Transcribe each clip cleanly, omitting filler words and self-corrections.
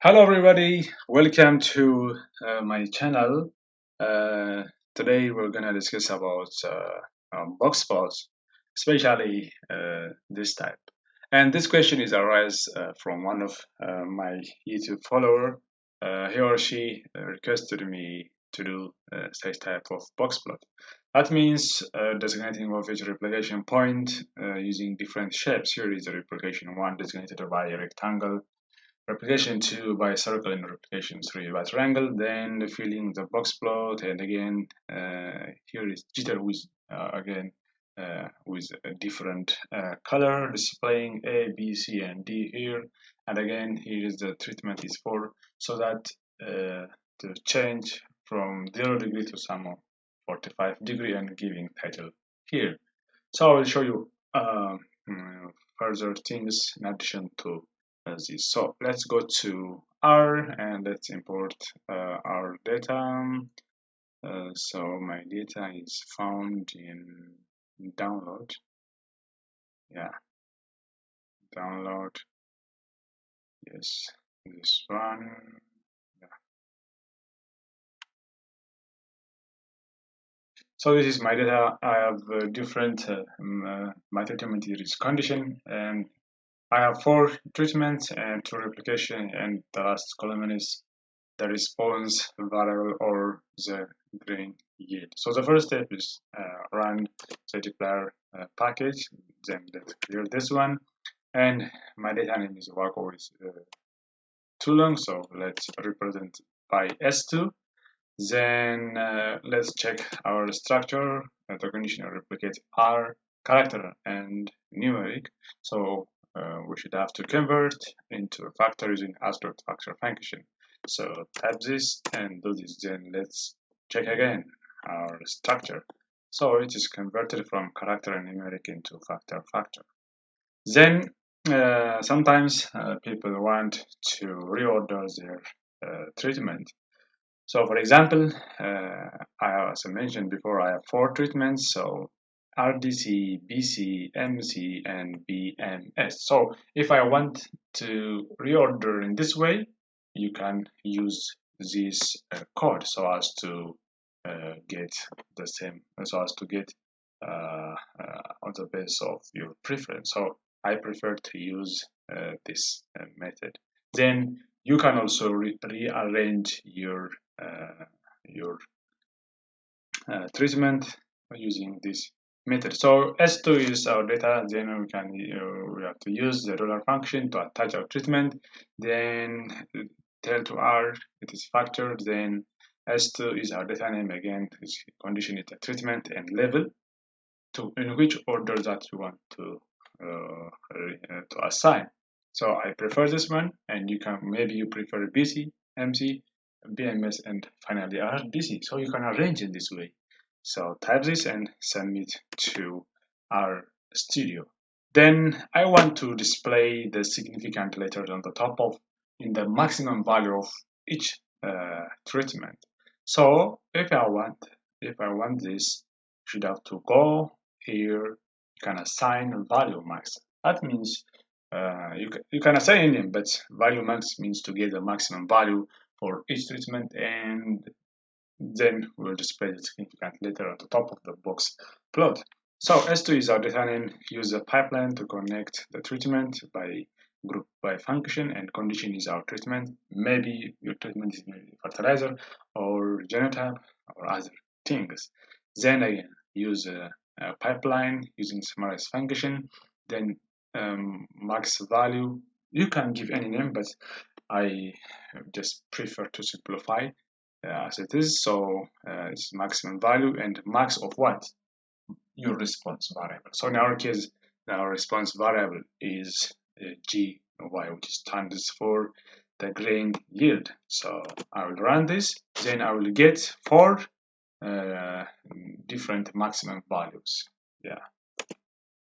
Hello, everybody. Welcome to my channel. Uh, Today, we're gonna discuss about box plots, especially this type. And this question is arise from one of my YouTube follower. He or she requested me to do such type of box plot. That means designating of each replication point using different shapes. Here is the replication one designated by a rectangle, replication 2 by circle, and replication 3 by triangle. Then filling the box plot, and again here is jitter with again with a different color displaying A, B, C, and D here. And again here is the treatment is for, so that to change from 0 degree to some 45 degree, and giving title here. So I will show you further things in addition to this. So let's go to R and let's import our data. So my data is found in download. Yeah, download. Yes, this one. Yeah. So this is my data. I have different my treatment is condition, and I have 4 treatments and 2 replication, and the last column is the response variable or the green yield. So the first step is run statistical package, then let's clear this one, and my data name is work always too long, so let's represent by S2. Then let's check our structure. The condition replicate R, character, and numeric. So we should have to convert into a factor using abstract factor function. So type this and do this. Then let's check again our structure. So it is converted from character and numeric into factor. Then sometimes people want to reorder their treatment. So for example, as I mentioned before, I have 4 treatments. So RDC, BC, MC, and BMS. So if I want to reorder in this way, you can use this code so as to get the same, so as to get on the base of your preference. So I prefer to use this method. Then you can also rearrange uh, your treatment using this method. So S2 is our data. Then we have to use the ruler function to attach our treatment. Then tail to R, it is factored. Then S2 is our data name. Again, this condition is a treatment and level to in which order that you want to assign. So I prefer this one, and you can maybe you prefer BC, MC, BMS, and finally RDC. So you can arrange in this way. So type this and submit to our studio. Then I want to display the significant letters on the top of in the maximum value of each treatment. So if I want this, should have to go here. You can assign value max. That means you can assign any name, but value max means to get the maximum value for each treatment, and then we'll display the significant letter at the top of the box plot. So S2 is our data name. Use a pipeline to connect the treatment by group by function, and condition is our treatment. Maybe your treatment is maybe fertilizer or genotype or other things. Then again, use a pipeline using summarize function. Then max value. You can give any name, but I just prefer to simplify as it is. So it's maximum value and max of what? Your response variable. So in our case, our response variable is GY, which stands for the grain yield. So I will run this, then I will get 4 different maximum values.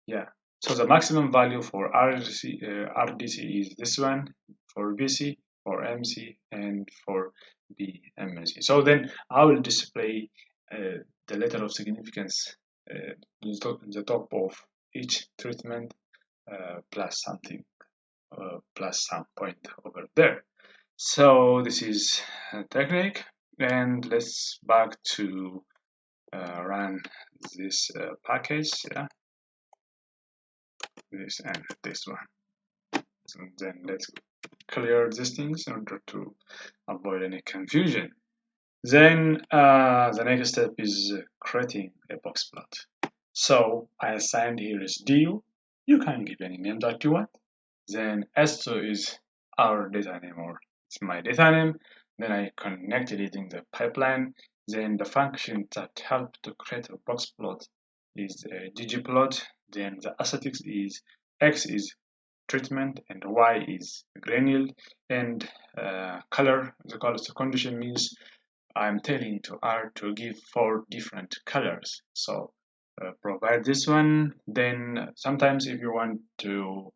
Yeah. So the maximum value for RDC is this one, for BC, for MC, and for BMC. So then I will display the letter of significance in the top of each treatment plus something, plus some point over there. So this is a technique, and let's back to run this package. Yeah, this and this one. And then let's clear these things in order to avoid any confusion. Then the next step is creating a box plot. So I assigned here is du. You can give any name that you want. Then s2 is our data name, or it's my data name. Then I connected it in the pipeline. Then the function that help to create a box plot is ggplot. Then the aesthetics is x is treatment and y is granule, and color, the color condition means I'm telling to R to give 4 different colors. So provide this one. Then sometimes if you want to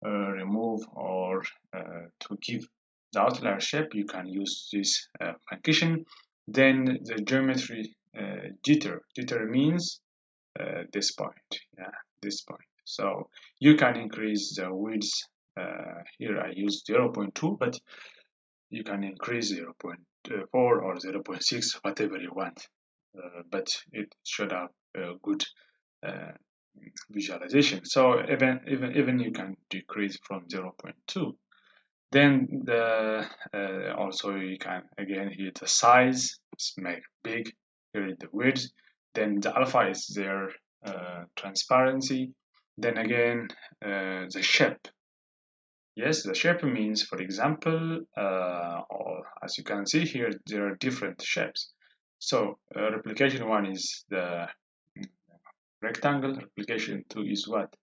remove or to give the outlier shape, you can use this function. Then the geometry jitter means this point, yeah, this point. So you can increase the width. Here I use 0.2, but you can increase 0.4 or 0.6, whatever you want. But it should have a good uh, visualization. So even you can decrease from 0.2. Then the also you can again here the size make big. Here is the width. Then the alpha is their transparency. Then again the shape. Yes, the shape means, for example, or as you can see here, there are different shapes. So replication 1 is the rectangle, replication 2 is what?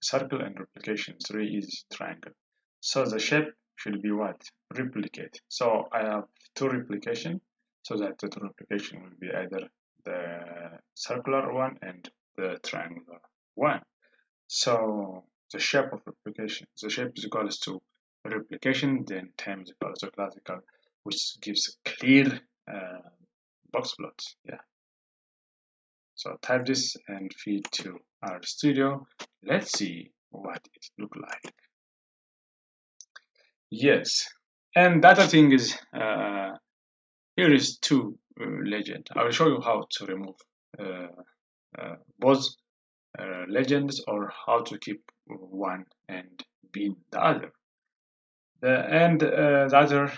Circle, and replication 3 is triangle. So the shape should be what? Replicate. So I have 2 replication, so that the 2 replication will be either the circular one and the triangular one. So the shape of replication, the shape is equals to replication, then times equals to classical, which gives a clear box plot. Yeah. So type this and feed to our studio. Let's see what it look like. Yes, and data thing is here is two legend. I will show you how to remove both legends, or how to keep one and bin the other. The other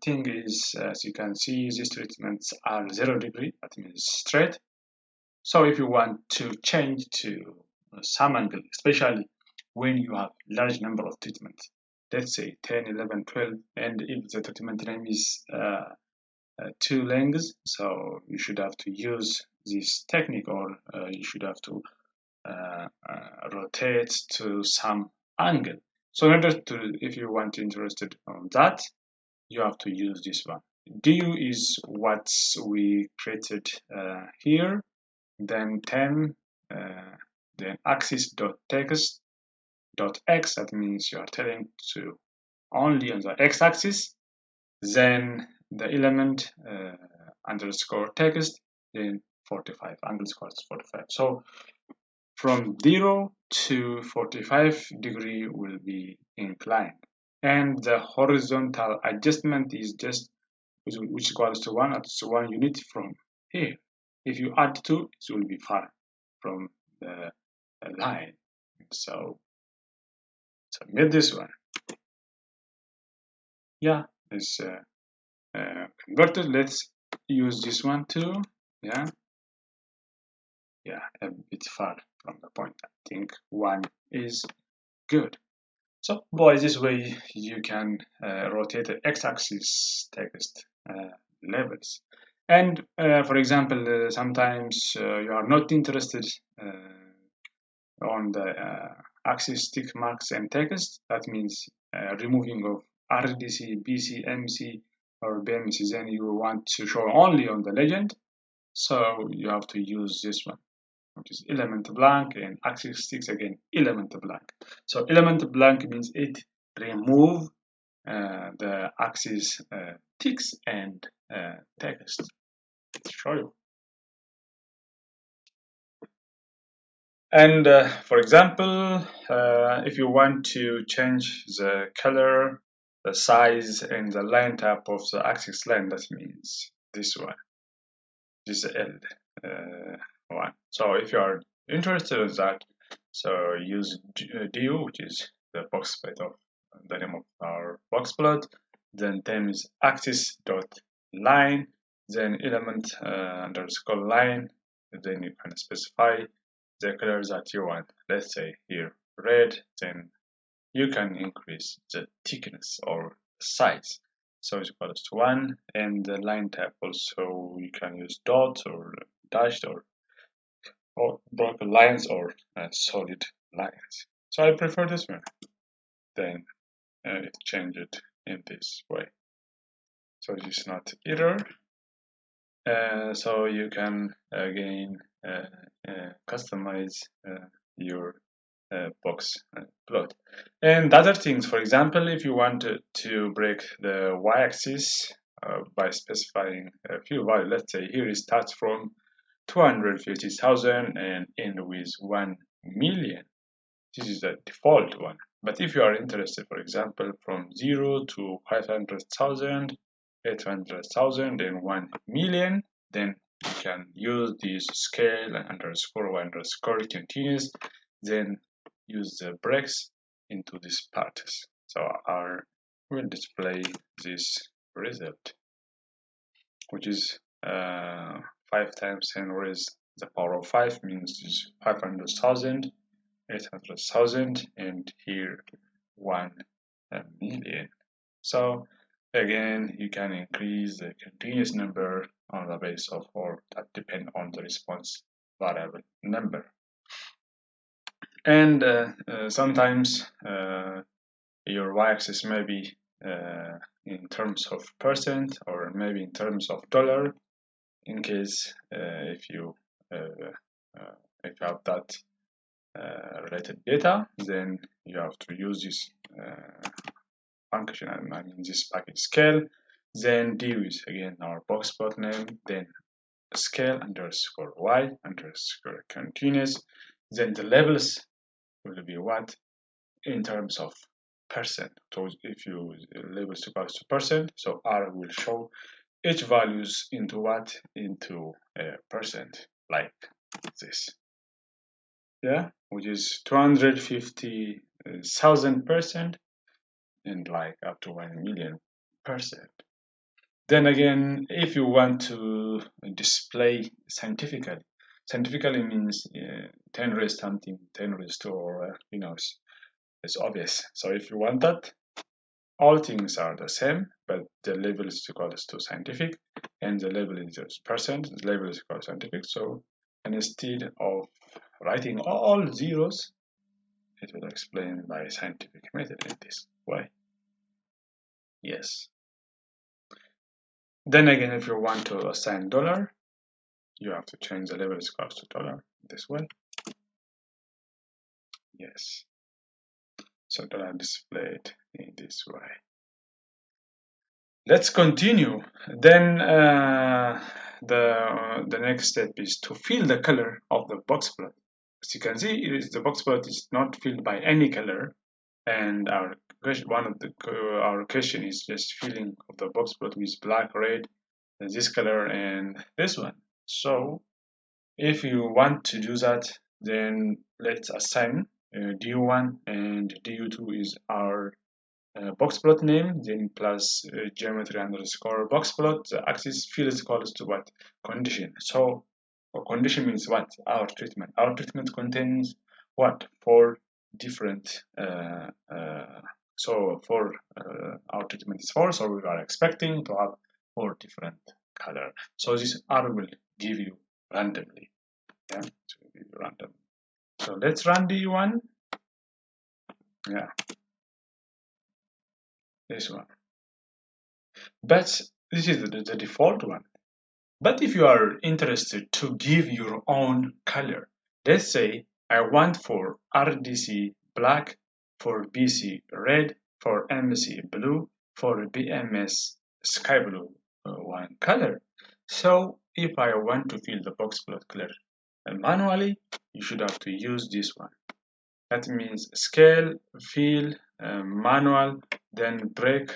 thing is, as you can see, these treatments are 0 degree, that means straight. So if you want to change to some angle, especially when you have large number of treatments, let's say 10, 11, 12, and if the treatment name is 2 lengths, so you should have to use this technique, or you should have to rotate to some angle. So in order to, if you want interested on that, you have to use this one. Du is what we created here, then 10, then axis.text.x, that means you are telling to only on the x-axis, then the element underscore text, then 45, underscore 45. So from 0 to 45 degree will be inclined, and the horizontal adjustment is just which equals to 1 at 1 unit from here. If you add 2, it will be far from the line. So submit this one. Yeah, it's converted. Let's use this one too. Yeah, a bit far from the point. I think 1 is good. So by this way, you can rotate the x-axis text levels. And for example, sometimes you are not interested on the axis tick marks and text. That means removing of RDC, BC, MC, or BMC. Then you want to show only on the legend. So you have to use this one, which is element blank, and axis ticks again element blank. So element blank means it remove the axis ticks and text. Let's show you. And for example, if you want to change the color, the size and the line type of the axis line. That means this one, this L one. So if you are interested in that, so use du, which is the box plot of the name of our box plot, then times axis dot line, then element underscore line, then you can specify the colors that you want. Let's say here red, then you can increase the thickness or size. So it's equals to 1, and the line type also you can use dot or dashed or broken lines or solid lines. So I prefer this one. Then change it in this way. So it is not error. So you can again customize your box plot. And other things, for example, if you wanted to break the y-axis by specifying a few values, let's say here it starts from 250,000 and end with 1 million. This is the default one. But if you are interested, for example, from 0 to 500,000, 800,000, and 1 million, then you can use this scale and underscore y underscore continuous, then use the breaks into these parts. So I will display this result, which is 5 times 10 raised to the power of 5 means is 500,000, 800,000, and here 1 million. So again, you can increase the continuous number on the base of, or that depend on the response variable number. And sometimes your y-axis may be in terms of percent or maybe in terms of dollar. In case if you have that related data, then you have to use this function, I mean this package scale. Then do is again our box plot name, then scale underscore y underscore continuous, then the labels will be what in terms of percent. So if you labels equals to percent, so R will show each values into what, into percent, like this, yeah, which is 250,000% and like up to 1 million percent. Then again, if you want to display scientifically means 10 raised something, 10 raised to, or it's obvious. So if you want that, all things are the same, but the label is equals to scientific, and the label is just percent, the label is equal to scientific. So instead of writing all zeros, it will explain by scientific method in this way. Yes. Then again, if you want to assign dollar, you have to change the label is equals to dollar this way. Yes. So dollar displayed in this way. Let's continue. Then the next step is to fill the color of the box plot. As you can see, the box plot is not filled by any color, and our question is just filling of the box plot with black, red, this color, and this one. So if you want to do that, then let's assign du1 and du2 is our boxplot name, then plus geometry underscore boxplot. The axis field is equals to what? Condition. So condition means what? Our treatment. Our treatment contains what? 4 different. So for our treatment is 4, so we are expecting to have 4 different color. So this R will give you randomly. Yeah, it will give you random. So let's run D1. Yeah, this one. But this is the default one. But if you are interested to give your own color, let's say I want for RDC black, for BC red, for MC blue, for BMS sky blue one color. So if I want to fill the box plot color manually, you should have to use this one. That means scale, fill, manual, then break,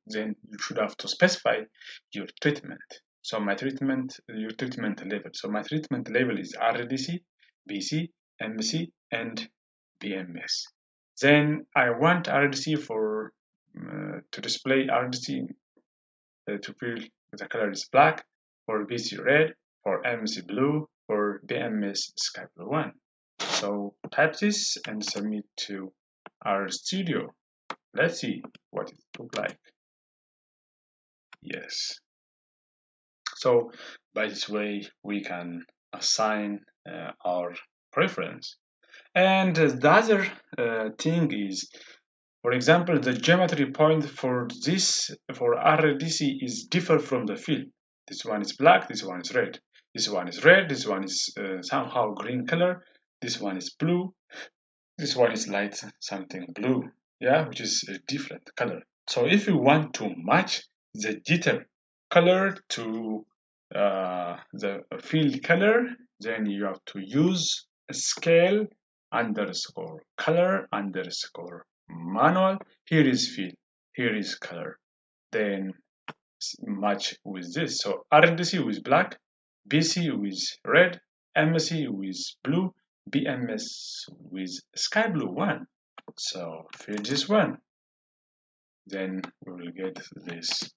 then you should have to specify your treatment. So your treatment level. So my treatment level is RDC, BC, MC, and BMS. Then I want RDC for to display RDC to feel the color is black, for BC red, for MC blue, for BMS sky blue 1. So type this and submit to our studio. Let's see what it looks like. Yes. So by this way, we can assign our preference. And the other thing is, for example, the geometry point for this, for RDC, is different from the field. This one is black, this one is red. This one is red, this one is somehow green color. This one is blue. This one is light something blue, yeah, which is a different color. So if you want to match the jitter color to the field color, then you have to use a scale underscore color underscore manual. Here is field, here is color. Then match with this. So RDC with black, BC with red, MC with blue, BMS with sky blue 1. So fill this one. Then we will get this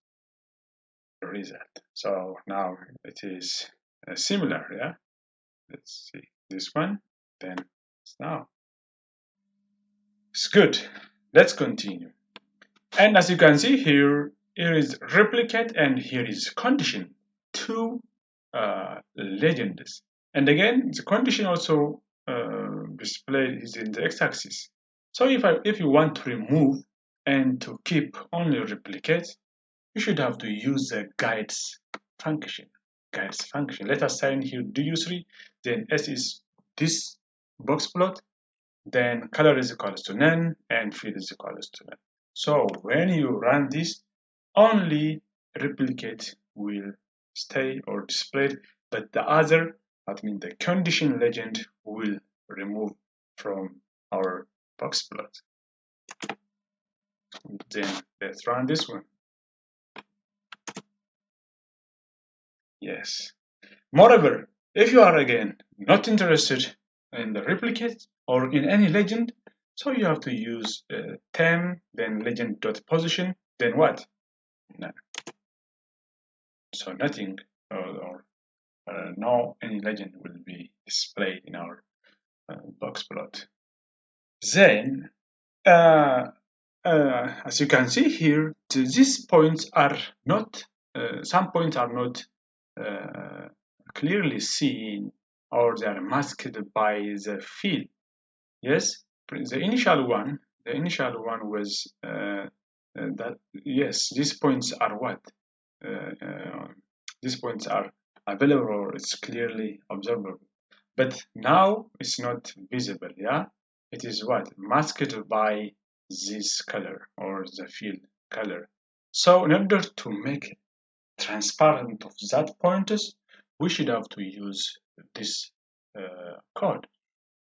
result. So now it is similar, yeah? Let's see this one, then now. It's good. Let's continue. And as you can see here, here is replicate and here is condition. Two legends. And again, the condition also displayed is in the x-axis. So if you want to remove and to keep only replicate, you should have to use the guides function. Guides function. Let us assign here du3, then s is this box plot, then color is equals to none, and field is equals to none. So when you run this, only replicate will stay or displayed, but the other, that means the condition legend, will remove from our box plot. Then let's run this one. Yes. Moreover, if you are again not interested in the replicate or in any legend, so you have to use temp, then legend.position, then what? None. So nothing or no any legend will be displayed in our box plot. Then, as you can see here, these points are not, some points are not clearly seen, or they are masked by the field. Yes, the initial one was that, yes, these points are what? These points are available, or it's clearly observable. But now it's not visible, yeah? It is what? Masked by this color or the field color. So in order to make transparent of that pointers, we should have to use this code.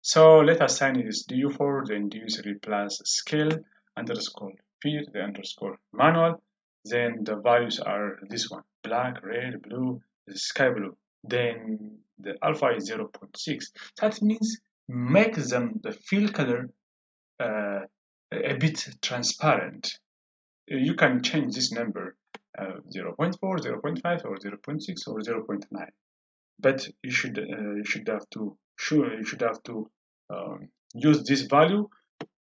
So let us assign it as du4, then du3 plus scale underscore field, the underscore manual. Then the values are this one, black, red, blue, sky blue. Then the alpha is 0.6. That means make them the field color a bit transparent. You can change this number 0.4, 0.5, or 0.6, or 0.9. But you should have to use this value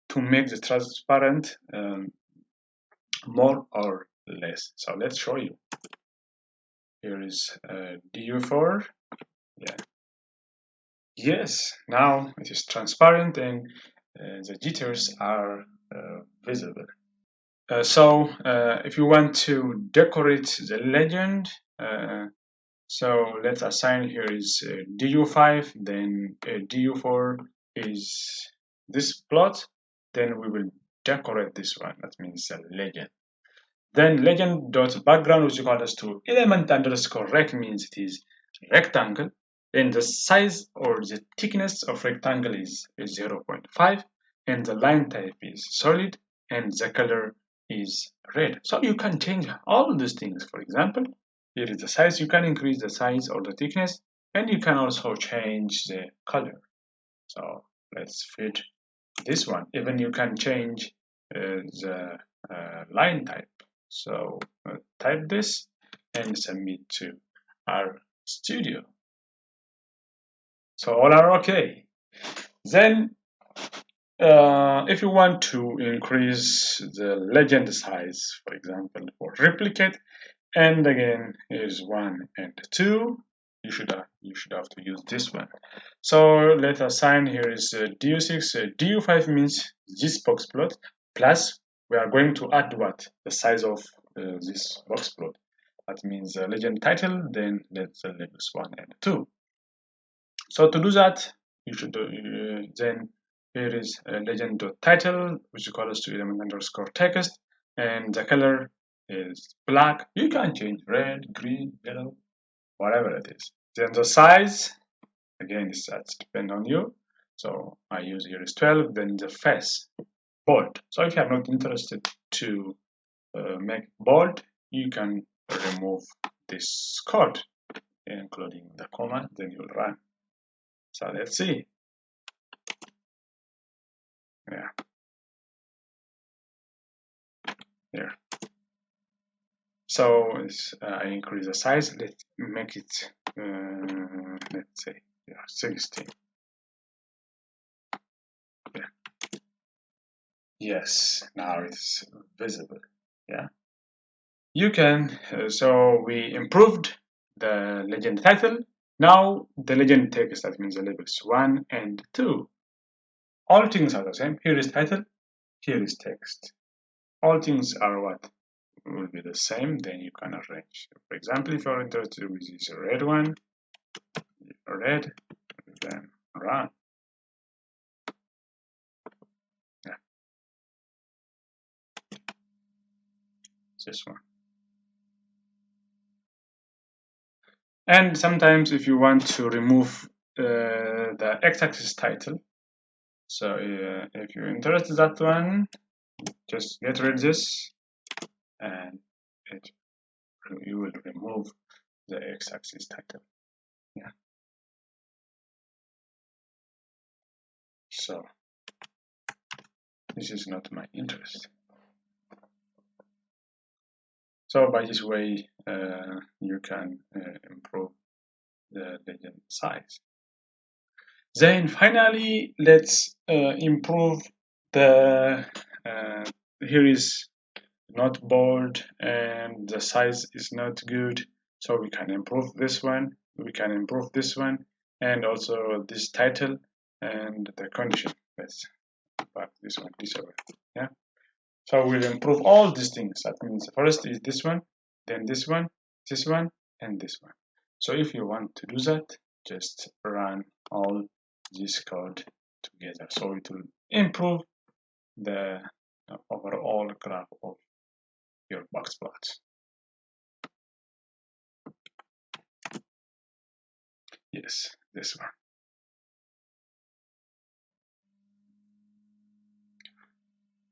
to make the transparent more or less. So let's show you. Here is du4. Yeah. Yes, now it is transparent and the jitters are visible. So if you want to decorate the legend, so let's assign here is du5, then du4 is this plot, then we will decorate this one, that means a legend. Then legend.background, which equals to element underscore rect, means it is rectangle, and the size or the thickness of rectangle is 0.5, and the line type is solid, and the color is red. So you can change all these things. For example, here is the size. You can increase the size or the thickness, and you can also change the color. So let's fit this one. Even you can change the line type. So type this and submit to our studio. So all are okay. Then if you want to increase the legend size, for example, for replicate, and again here's 1 and 2, you should have to use this one. So let us assign here is du6, du5 means this box plot, plus we are going to add what? The size of this box plot. That means the legend title, then let's labels 1 and 2. So to do that, you should then here is legend.title, which equals to element underscore text, and the color is black. You can change red, green, yellow, whatever it is. Then the size, again, that's depend on you. So I use here is 12. Then the face, bold. So if you are not interested to make bold, you can remove this code, including the comma. Then you'll run. So let's see. Yeah. Here. So I increase the size. Let's make it, let's say, 16. Yeah. Yes, now it's visible. Yeah. You can, so we improved the legend title. Now the legend text, that means the labels 1 and 2. All things are the same. Here is title, here is text. All things are what? Will be the same, then you can arrange. For example, if you're interested with this red one, red, then run. Yeah. This one. And sometimes if you want to remove the x-axis title, so if you're interested in that one, just get rid of this, and you will remove the x-axis title. Yeah. So this is not my interest. So by this way, you can improve the legend size. Then finally, let's improve the, here is not bold and the size is not good. So we can improve this one, we can improve this one, and also this title and the condition. Let's back this one, this over. Yeah. So we'll improve all these things. That means first is this one, then this one, and this one. So if you want to do that, just run all this code together. So it will improve the overall graph of your box plots. Yes, this one.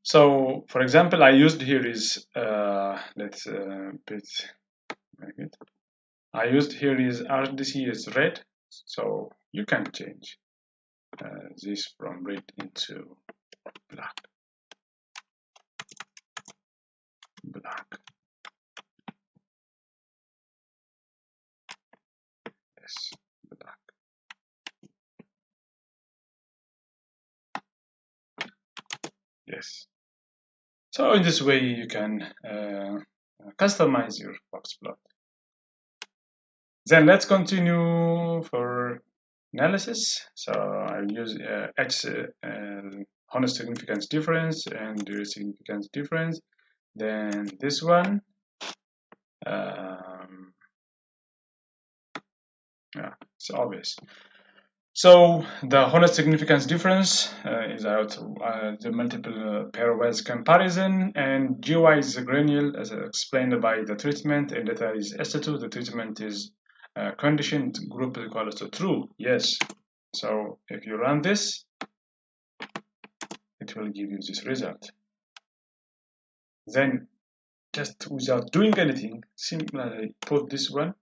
So for example, I used here is let's make it. I used here is RDC is red, so you can change this from red into black. Yes, black. Yes. So in this way, you can customize your box plot. Then let's continue for analysis. So I'll use H honest significance difference and the significance difference. Then this one. Yeah, it's obvious. So the honest significance difference is out the multiple pairwise comparison, and GY is the granular as explained by the treatment, and data is S2. The treatment is conditioned group equals to true. Yes. So if you run this, it will give you this result. Then just without doing anything, simply put this one,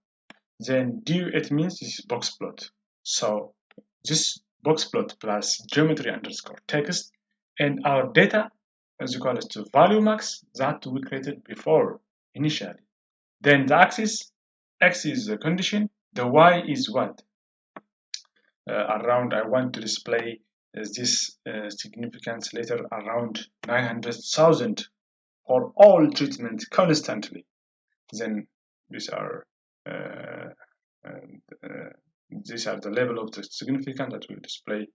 then do it means this is box plot. So this box plot plus geometry underscore text and our data is equal to value max that we created before initially. Then the axis, x is the condition, the y is what? Around, I want to display this significance later around 900,000 for all treatment constantly. Then these are uh, these are the level of the significance that will display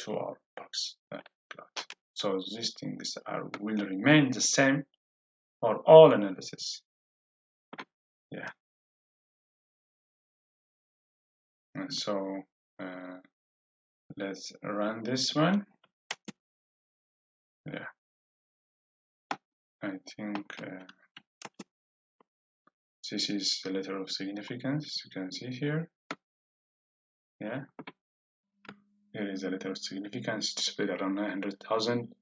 to our box plot. So these things will remain the same for all analysis. Yeah. And so let's run this one. Yeah. I think this is the letter of significance. You can see here. Yeah. Here is the letter of significance displayed around 900,000,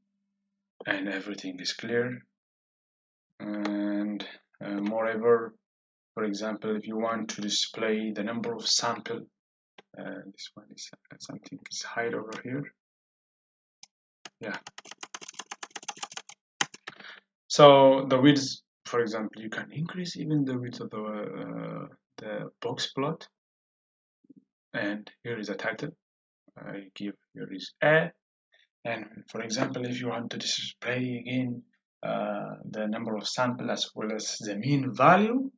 and everything is clear. And moreover, for example, if you want to display the number of sample, this one is something is hide over here. Yeah. So the width, for example, you can increase even the width of the box plot. And here is a title. I give here is A. And for example, if you want to display again the number of sample as well as the mean value,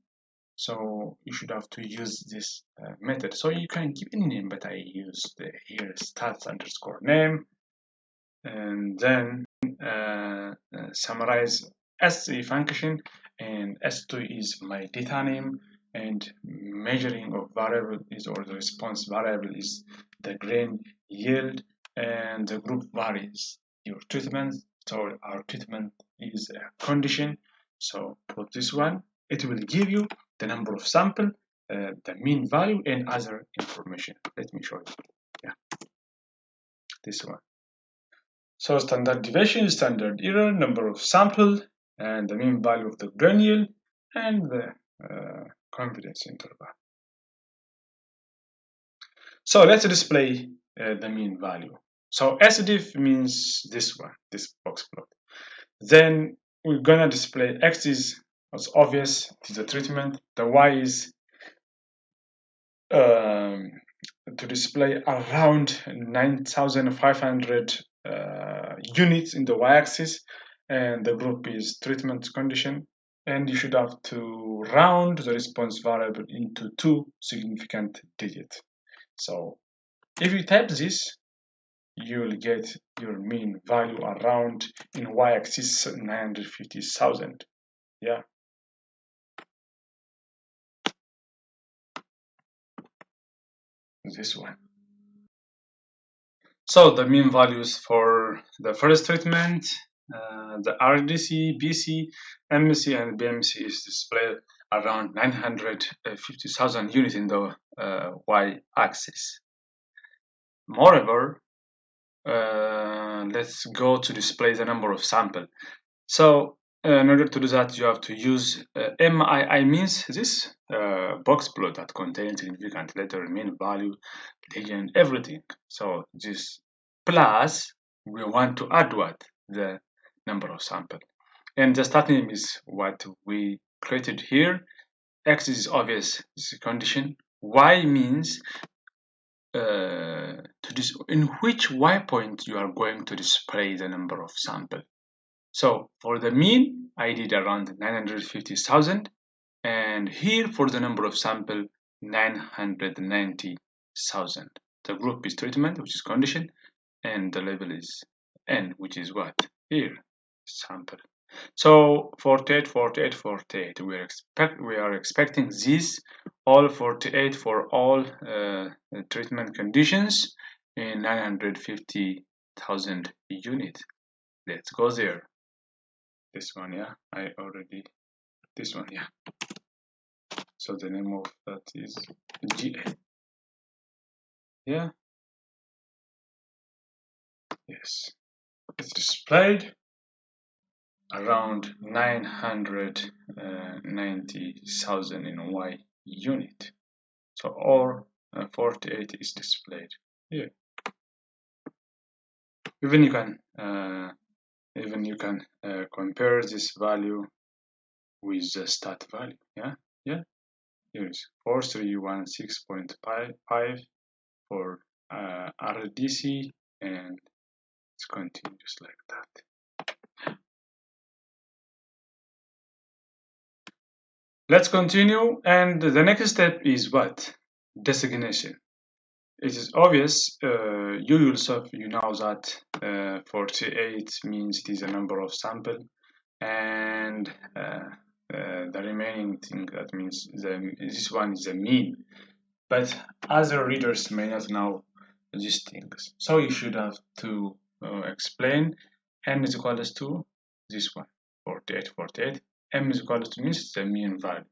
so you should have to use this method. So you can give any name, but I use here stats underscore name, and then summarize as a function, and s2 is my data name, and measuring of variable is, or the response variable is the grain yield, and the group varies your treatment. So our treatment is a condition, so put this one. It will give you the number of sample, the mean value, and other information. Let me show you. Yeah, this one. So standard deviation, standard error, number of sample, and the mean value of the grain yield, and the confidence interval. So let's display the mean value. So SDiff means this one, this box plot. Then we're gonna display X is, as obvious, it is the treatment. The Y is to display around 9,500 units in the y-axis, and the group is treatment condition, and you should have to round the response variable into 2 significant digits. So if you type this, you will get your mean value around in y-axis 950,000. Yeah. This one. So the mean values for the first treatment, the RDC, BC, MC, and BMC is displayed around 950,000 units in the y-axis. Moreover, let's go to display the number of sample. So in order to do that, you have to use MII, means this box plot that contains significant letter, mean value, legend, everything. So this plus we want to add what? The number of sample. And the stat name is what we created here. X is obvious, is a condition. Y means in which Y point you are going to display the number of sample. So for the mean, I did around 950,000, and here for the number of sample, 990,000. The group is treatment, which is condition, and the label is N, which is what? Here, sample. So 48, 48, 48. We are expecting this all 48 for all treatment conditions in 950,000 units. Let's go there. This one, yeah, I already, this one, yeah. So the name of that is GA. Yeah. Yes. is displayed around 990,000 in Y unit. So or 48 is displayed here. Even you can compare this value with the stat value. Yeah. Here is 4316.5 for RDC, and it's continuous like that. Let's continue, and the next step is what? Designation. It is obvious, you yourself, you know that 48 means it is a number of sample, and the remaining thing, that means this one is a mean. But other readers may not know these things, so you should have to explain n is equals to this one, 48. M is equals to means the mean value,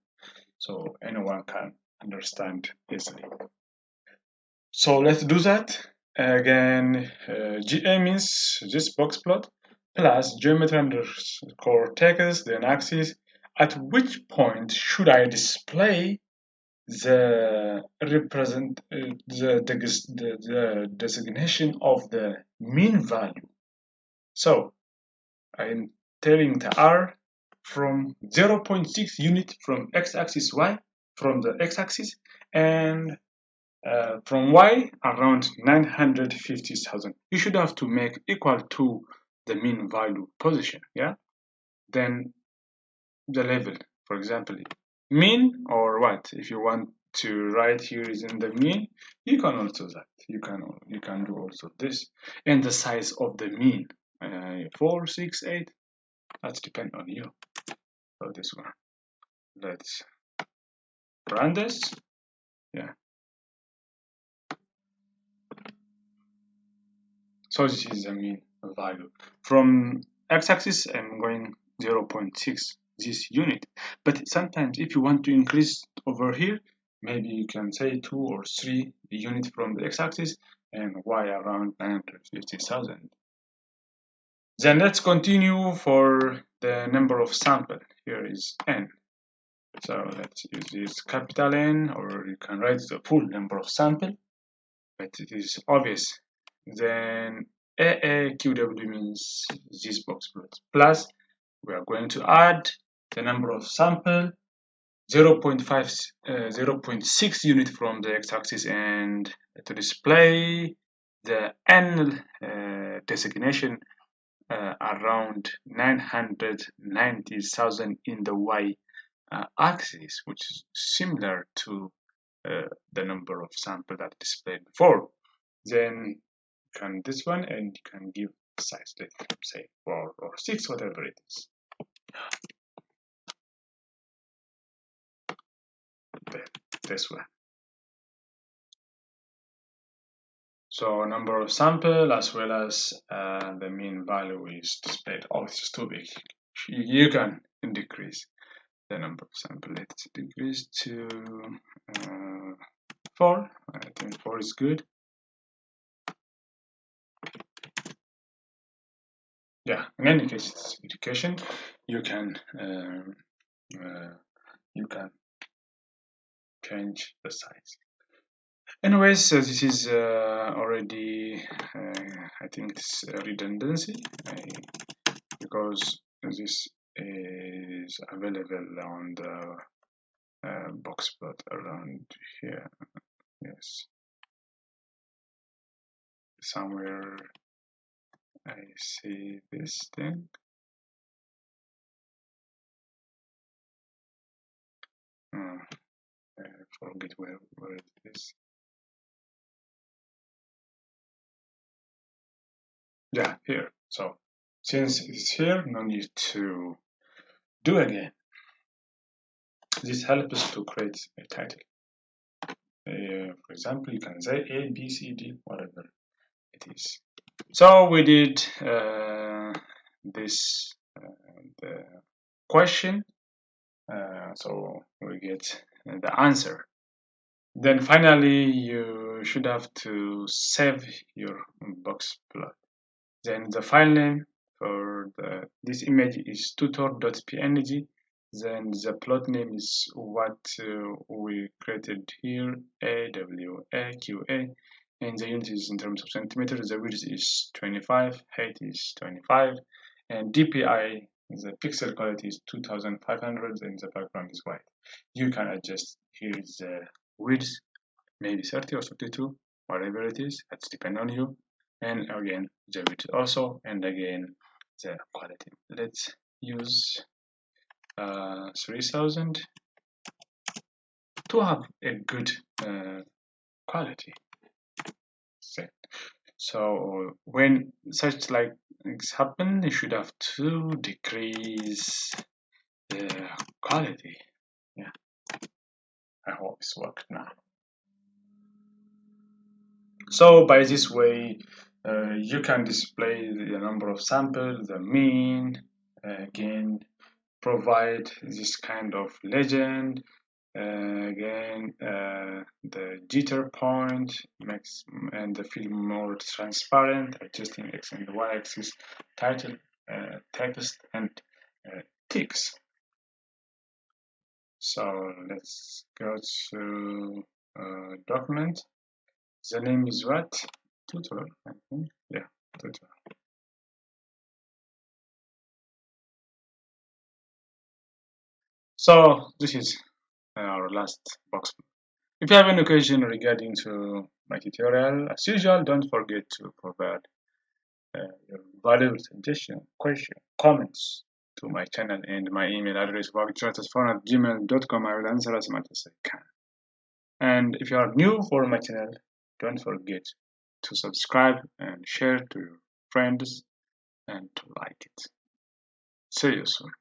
so anyone can understand easily. So let's do that. Again, GA means this box plot plus geometry underscore text, then axis. At which point should I display the designation of the mean value? So I'm telling the R from 0.6 unit from x-axis y, from the x-axis, and from y around 950,000. You should have to make equal to the mean value position, yeah? Then the level, for example, mean or what? If you want to write here is in the mean, you can also that. You can do also this. And the size of the mean, 4, 6, 8, that depends on you. So this one, let's run this, yeah. So this is the mean value. From x-axis, I'm going 0.6 this unit. But sometimes if you want to increase over here, maybe you can say 2 or 3 units from the x-axis and y around 950,000. Then let's continue for the number of sample. Here is n. So let's use this capital N, or you can write the full number of sample, but it is obvious. Then AAQW means this box plot. Plus, we are going to add the number of sample, 0.6 unit from the x-axis, and to display the n designation around 990,000 in the y axis, which is similar to the number of sample that displayed before. Then you can this one, and you can give size, let's say 4 or 6, whatever it is. Then this one. So number of sample as well as the mean value is displayed. Oh, it's too big. You can decrease the number of sample. Let's decrease to 4. I think 4 is good. Yeah, in any case, it's education. You can change the size. Anyways, so this is already, I think it's a redundancy, because this is available on the Boxplot around here. Yes, somewhere I see this thing. I forget where it is. Yeah, here. So since it's here, no need to do again. This helps us to create a title. For example, you can say A, B, C, D, whatever it is. So we did this the question, so we get the answer. Then finally, you should have to save your box plot. Then the file name for this image is tutor.png. Then the plot name is what we created here, AWAQA, and the unit is in terms of centimeters. The width is 25, height is 25, and DPI, the pixel quality is 2500, and the background is white. You can adjust here is the width, maybe 30 or 32, whatever it is, that's depend on you. And again, the width also, and again, the quality. Let's use 3000 to have a good quality. So when such like things happen, you should have to decrease the quality. Yeah, I hope it's worked now. So by this way, you can display the number of samples, the mean, again, provide this kind of legend, again, the jitter point makes and the film more transparent, adjusting X and Y axis, title, text, and ticks. So let's go to document. The name is what? Tutorial, I think. Yeah, tutorial. So this is our last box. If you have any question regarding to my tutorial, as usual, don't forget to provide your valuable suggestion, question, comments to my channel and my email address boxplot@gmail.com. I will answer as much as I can. And if you are new for my channel, don't forget to subscribe and share to your friends and to like it. See you soon.